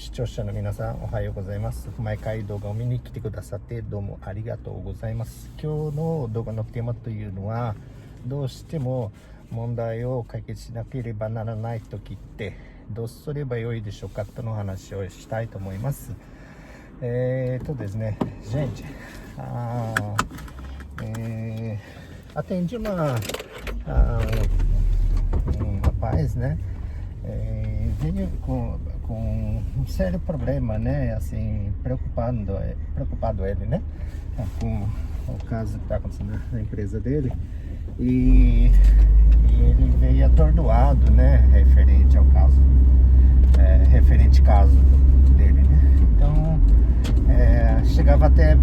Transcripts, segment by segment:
視聴者の皆さんおはようございます。毎回動画を見に来てくださってどうもありがとうございます。今日の動画のテーマというのは、どうしても問題を解決しなければならない時ってどうすればよいでしょうかとの話をしたいと思います。ですné, gente, atendi um rapaz, né? Veio com um sério problema, né? Assim, preocupado ele, né? Com o caso que está acontecendo na empresa dele. E ele veio atordoado, né? Referente ao caso, caso dele, né? Então, chegava até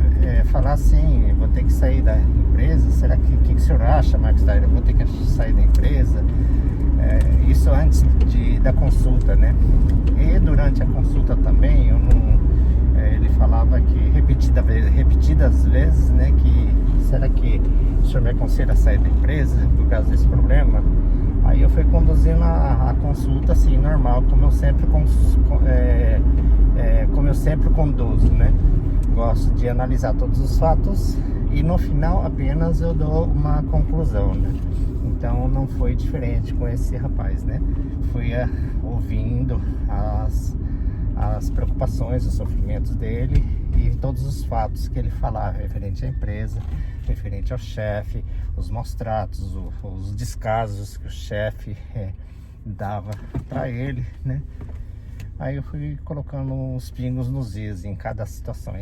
falar assim: vou ter que sair da empresa. Será que o senhor acha, Marcos Tyler? Eu vou ter que sair da empresa? Isso antes da consulta, né? E durante a consulta também, ele falava que repetidas vezes, né? Que será que o senhor me aconselha a sair da empresa por causa desse problema? Aí eu fui conduzindo a consulta assim, normal, como eu sempre conduzo, né? Gosto de analisar todos os fatos e no final apenas eu dou uma conclusão, né? Então não foi diferente com esse rapaz, né? Fui ouvindo as preocupações, os sofrimentos dele e todos os fatos que ele falava referente à empresa, referente ao chefe, os maus tratos, os descasos que o chefe dava para ele, né? Aí eu fui colocando uns pingos nos is em cada situação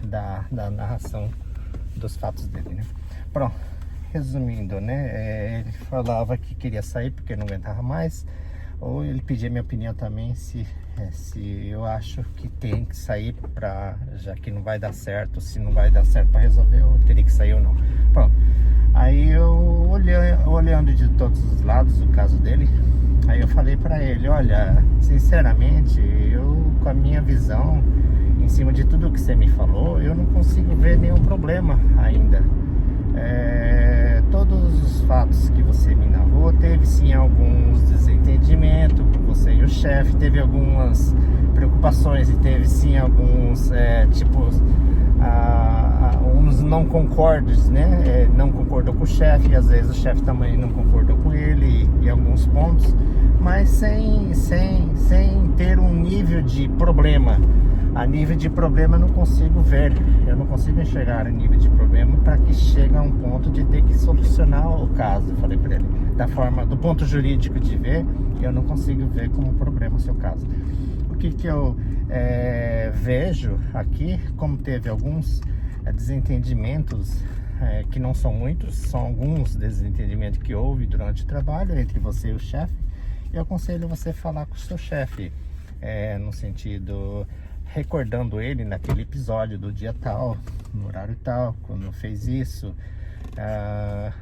da narração dos fatos dele, né? Pronto, resumindo, né? Ele falava que queria sair porque não aguentava mais, ou ele pedia minha opinião também se eu acho que tem que sair já que não vai dar certo, se não vai dar certo para resolver, eu teria que sair ou não. Pronto. Aí eu olhando de todos os lados o caso dele, aí eu falei para ele: olha, sinceramente, eu com a minha visão, em cima de tudo que você me falou, eu não consigo ver nenhum problema ainda. Todos os fatos que você me narrou, teve sim alguns desentendimentos com você e o chefe, teve algumas preocupações e teve sim alguns uns não concordes, né? Não concordou com o chefe, às vezes o chefe também não concordou com ele em alguns pontos, mas sem ter um nível de problema. A nível de problema eu não consigo ver, eu não consigo enxergar a nível de problema para que chegue a um ponto de ter que solucionar o caso. Eu falei para ele, do ponto jurídico de ver, eu não consigo ver como problema o seu caso. O que eu vejo aqui, como teve alguns desentendimentos, que não são muitos, são alguns desentendimentos que houve durante o trabalho entre você e o chefe, eu aconselho você falar com o seu chefe, no sentido, recordando ele naquele episódio do dia tal, no horário tal, quando fez isso,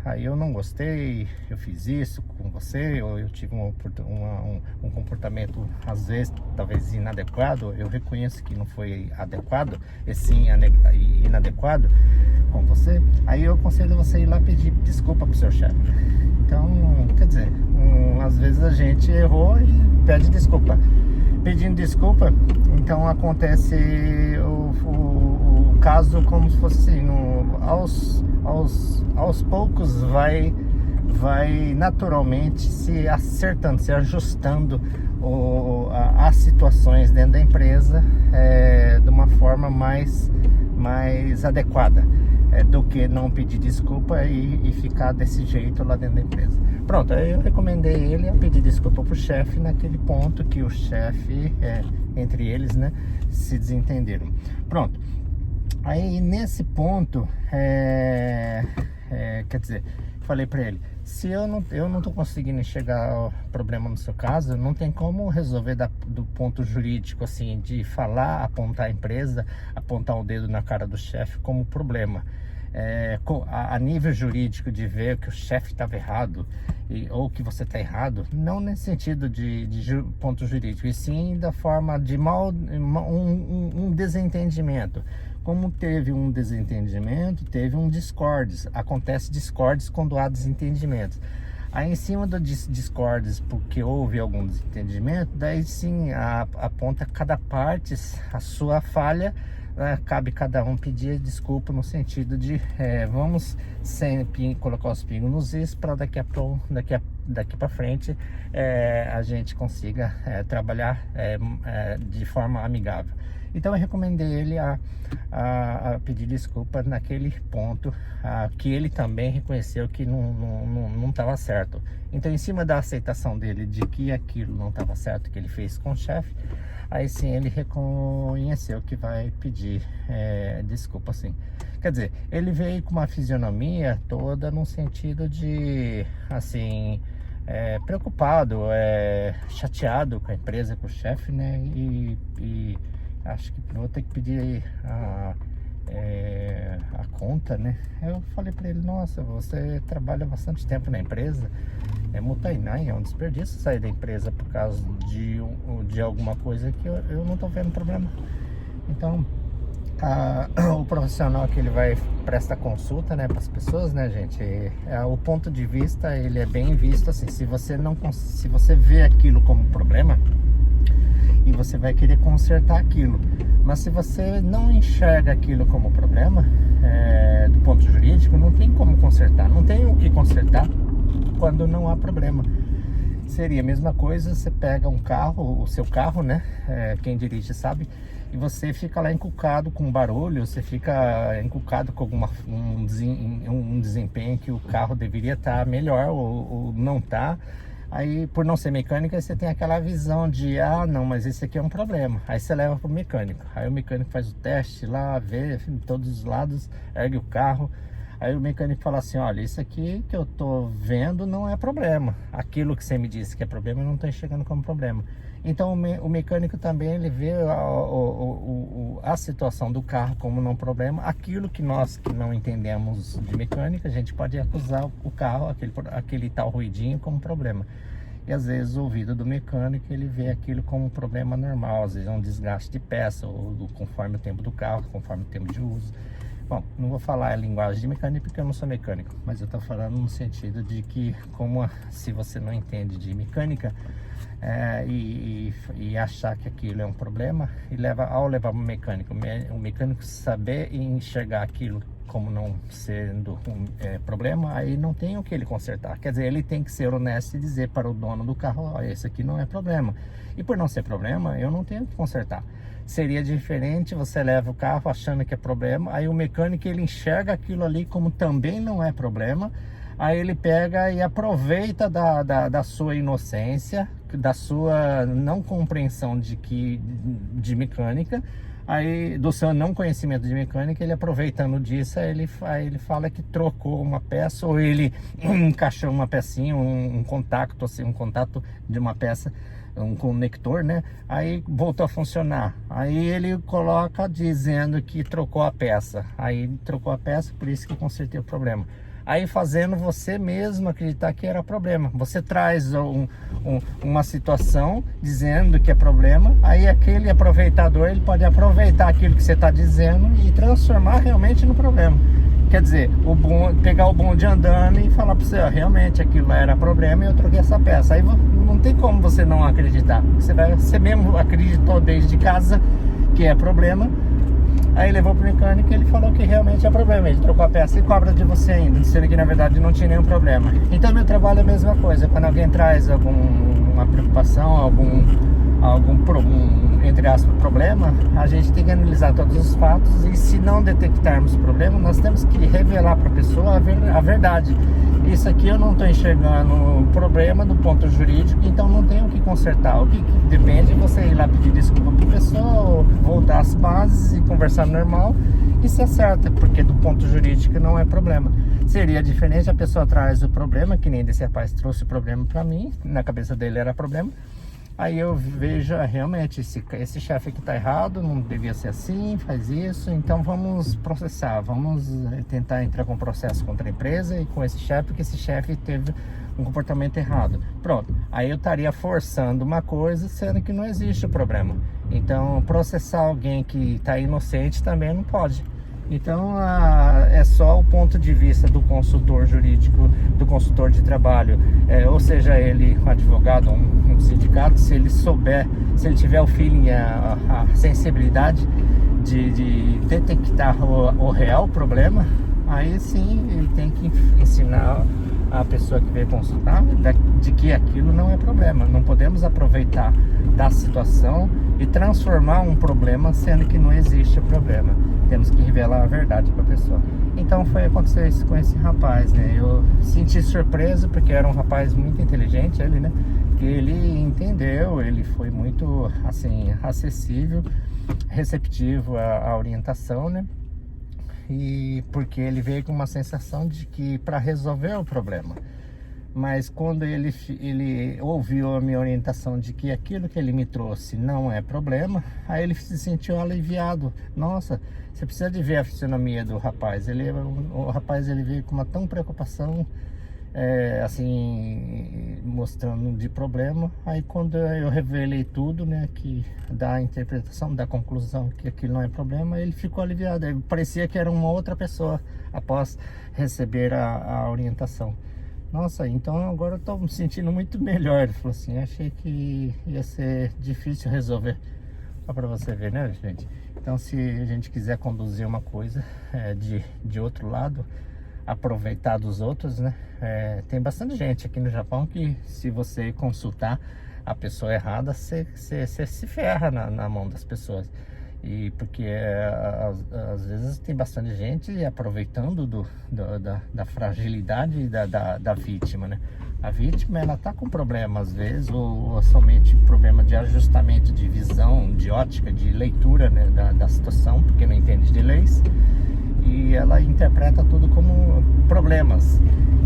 aí eu não gostei, eu fiz isso com você, ou eu tive um comportamento às vezes talvez inadequado. Eu reconheço que não foi adequado, e sim inadequado com você. Aí eu aconselho você ir lá pedir desculpa pro seu chefe. Então, quer dizer, às vezes a gente errou e pede desculpa. Pedindo desculpa, então acontece o caso como se fosse aos poucos vai naturalmente se acertando, se ajustando as situações dentro da empresa de uma forma mais adequada, do que não pedir desculpa e ficar desse jeito lá dentro da empresa. Pronto, aí eu recomendei ele a pedir desculpa pro chefe naquele ponto que o chefe, entre eles, né, se desentenderam. Pronto, aí nesse ponto, quer dizer, falei para ele: se eu não tô conseguindo enxergar o problema no seu caso, não tem como resolver do ponto jurídico, assim, de falar, apontar a empresa, apontar o dedo na cara do chefe como problema. A nível jurídico de ver que o chefe estava errado ou que você está errado, não nesse sentido de ponto jurídico, e sim da forma de um desentendimento. Como teve um desentendimento, teve um discordes. Acontece discordes quando há desentendimentos. Aí em cima do discordes, porque houve algum desentendimento, daí sim aponta cada parte a sua falha, né? Cabe cada um pedir desculpa no sentido de vamos sempre colocar os pingos nos is para daqui para frente a gente consiga trabalhar de forma amigável. Então eu recomendei ele a pedir desculpa naquele ponto que ele também reconheceu que não estava certo. Então, em cima da aceitação dele de que aquilo não estava certo que ele fez com o chefe, aí sim ele reconheceu que vai pedir desculpa, sim. Quer dizer, ele veio com uma fisionomia toda no sentido de, assim, preocupado, chateado com a empresa, com o chefe, né? E acho que vou ter que pedir a conta, né? Eu falei para ele, nossa, você trabalha bastante tempo na empresa, é multainá, é um desperdício sair da empresa por causa de alguma coisa que eu não tô vendo problema. Então, o profissional que ele vai prestar consulta, né, para as pessoas, né, gente, o ponto de vista, ele é bem visto assim, se você vê aquilo como problema, e você vai querer consertar aquilo. Mas se você não enxerga aquilo como problema, do ponto jurídico, não tem como consertar, não tem o que consertar quando não há problema. Seria a mesma coisa, você pega um carro, o seu carro, né, quem dirige sabe, e você fica lá encucado com barulho, você fica encucado com um desempenho que o carro deveria estar melhor ou não está. Aí, por não ser mecânica, você tem aquela visão de, não, mas esse aqui é um problema. Aí você leva para o mecânico. Aí o mecânico faz o teste lá, vê em todos os lados, ergue o carro. Aí o mecânico fala assim, olha, isso aqui que eu tô vendo não é problema. Aquilo que você me disse que é problema, eu não tô enxergando como problema. Então o mecânico também, ele vê a situação do carro como não problema. Aquilo que nós que não entendemos de mecânica, a gente pode acusar o carro, aquele tal ruidinho, como problema. E às vezes o ouvido do mecânico, ele vê aquilo como um problema normal, às vezes é um desgaste de peça, conforme o tempo do carro, conforme o tempo de uso. Bom, não vou falar a linguagem de mecânica porque eu não sou mecânico, mas eu estou falando no sentido de que, se você não entende de mecânica e achar que aquilo é um problema, ao levar para o mecânico saber enxergar aquilo como não sendo um problema, aí não tem o que ele consertar. Quer dizer, ele tem que ser honesto e dizer para o dono do carro, ó, esse aqui não é problema. E por não ser problema, eu não tenho que consertar. Seria diferente, você leva o carro achando que é problema, aí o mecânico, ele enxerga aquilo ali como também não é problema, aí ele pega e aproveita da sua inocência, da sua não compreensão de mecânica, aí do seu não conhecimento de mecânica, ele aproveitando disso, aí ele fala que trocou uma peça, ou ele encaixou uma pecinha, um contato, assim, um contato de uma peça, um conector, né? Aí voltou a funcionar. Aí ele coloca dizendo que trocou a peça. Aí trocou a peça, por isso que eu consertei o problema. Aí fazendo você mesmo acreditar que era problema. Você traz uma situação dizendo que é problema, aí aquele aproveitador, ele pode aproveitar aquilo que você está dizendo e transformar realmente no problema. Quer dizer, pegar o bonde andando e falar para você, ó, realmente aquilo era problema e eu troquei essa peça. Aí não tem como você não acreditar. Você mesmo acreditou desde casa que é problema. Aí levou pro mecânico e ele falou que realmente é problema. Ele trocou a peça e cobra de você ainda, sendo que na verdade não tinha nenhum problema. Então meu trabalho é a mesma coisa. Quando alguém traz alguma preocupação, algum entre aspas, problema, a gente tem que analisar todos os fatos e, se não detectarmos o problema, nós temos que revelar para a pessoa a verdade. Isso aqui eu não estou enxergando o problema do ponto jurídico, então não tenho o que consertar. O que depende é você ir lá pedir desculpa para a pessoa, voltar às bases e conversar normal. Isso é certo, porque do ponto jurídico não é problema. Seria diferente, a pessoa traz o problema, que nem desse rapaz trouxe o problema para mim, na cabeça dele era problema. Aí eu vejo, realmente, esse chefe aqui tá errado, não devia ser assim, faz isso, então vamos processar, vamos tentar entrar com processo contra a empresa e com esse chefe, porque esse chefe teve um comportamento errado. Pronto, aí eu estaria forçando uma coisa, sendo que não existe o problema. Então, processar alguém que está inocente também não pode. Então é só o ponto de vista do consultor jurídico, do consultor de trabalho, ou seja ele um advogado, um sindicato, se ele souber, se ele tiver o feeling, a sensibilidade de detectar o real problema, aí sim ele tem que ensinar a pessoa que veio consultar de que aquilo não é problema. Não podemos aproveitar da situação e transformar um problema sendo que não existe o problema. Temos que revelar a verdade para a pessoa. Então foi acontecer isso com esse rapaz, né? Eu senti surpreso porque era um rapaz muito inteligente, ele, né? Que ele entendeu, ele foi muito assim acessível, receptivo à orientação, né? E porque ele veio com uma sensação de que para resolver o problema, mas quando ele ouviu a minha orientação de que aquilo que ele me trouxe não é problema, aí ele se sentiu aliviado. Nossa, você precisa de ver a fisionomia do rapaz. O rapaz ele veio com uma tão preocupação, assim, mostrando de problema. Aí quando eu revelei tudo, né, que da interpretação, da conclusão que aquilo não é problema, ele ficou aliviado. Ele parecia que era uma outra pessoa após receber a orientação. Nossa, então agora eu tô me sentindo muito melhor. Ele falou assim, achei que ia ser difícil resolver. Só para você ver, né, gente? Então se a gente quiser conduzir uma coisa de outro lado, aproveitar dos outros, né? Tem bastante gente aqui no Japão que, se você consultar a pessoa errada, você se ferra na mão das pessoas. E porque às vezes tem bastante gente aproveitando da fragilidade da vítima, né? A vítima, ela tá com problema às vezes, ou somente problema de ajustamento de visão, de ótica, de leitura, né, da situação, porque não entende de leis. E ela interpreta tudo como problemas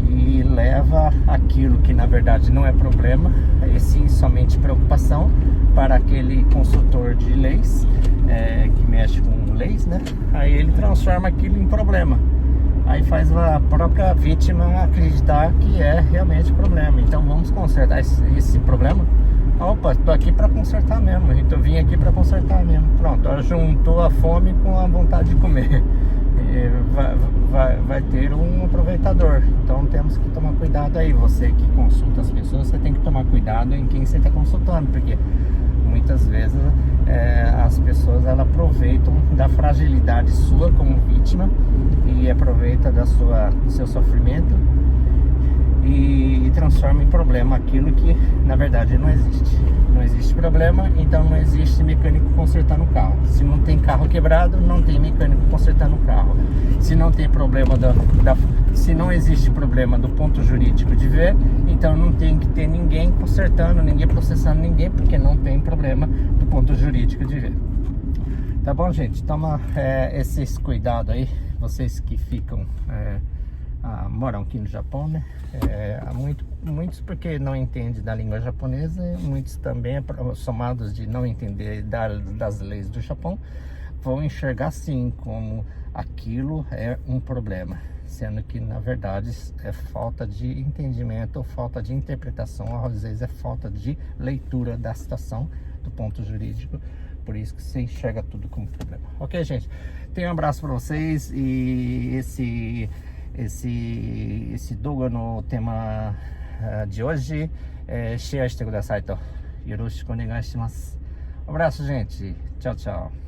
e leva aquilo que na verdade não é problema, e sim somente preocupação, para aquele consultor de leis, que mexe com leis, né? Aí ele transforma aquilo em problema, aí faz a própria vítima acreditar que é realmente problema. Então vamos consertar esse problema. Opa, tô aqui para consertar mesmo, então vim aqui para consertar mesmo. Pronto, ela juntou a fome com a vontade de comer. Vai ter um aproveitador. Então temos que tomar cuidado aí. Você que consulta as pessoas, você tem que tomar cuidado em quem você está consultando, porque muitas vezes as pessoas elas aproveitam da fragilidade sua como vítima e aproveita do seu sofrimento e transforma em problema aquilo que na verdade não existe. Não existe problema, então não existe mecânico consertando o carro. Se não tem carro quebrado, não tem mecânico consertando o carro. Se não tem problema se não existe problema do ponto jurídico de ver, então não tem que ter ninguém consertando, ninguém processando ninguém, porque não tem problema do ponto jurídico de ver. Tá bom, gente? Toma esses cuidados aí, vocês que ficam moram aqui no Japão, né? Muitos porque não entendem da língua japonesa, muitos também, somados de não entender das leis do Japão, vão enxergar sim como aquilo é um problema, sendo que na verdade é falta de entendimento ou falta de interpretação, às vezes é falta de leitura da situação do ponto jurídico. Por isso que você enxerga tudo como problema. Ok, gente? Tenho um abraço para vocês e esse動画のテーマde hoje shareしてくださいとよろしくお願いします。Um abraço, gente. Tchau, tchau.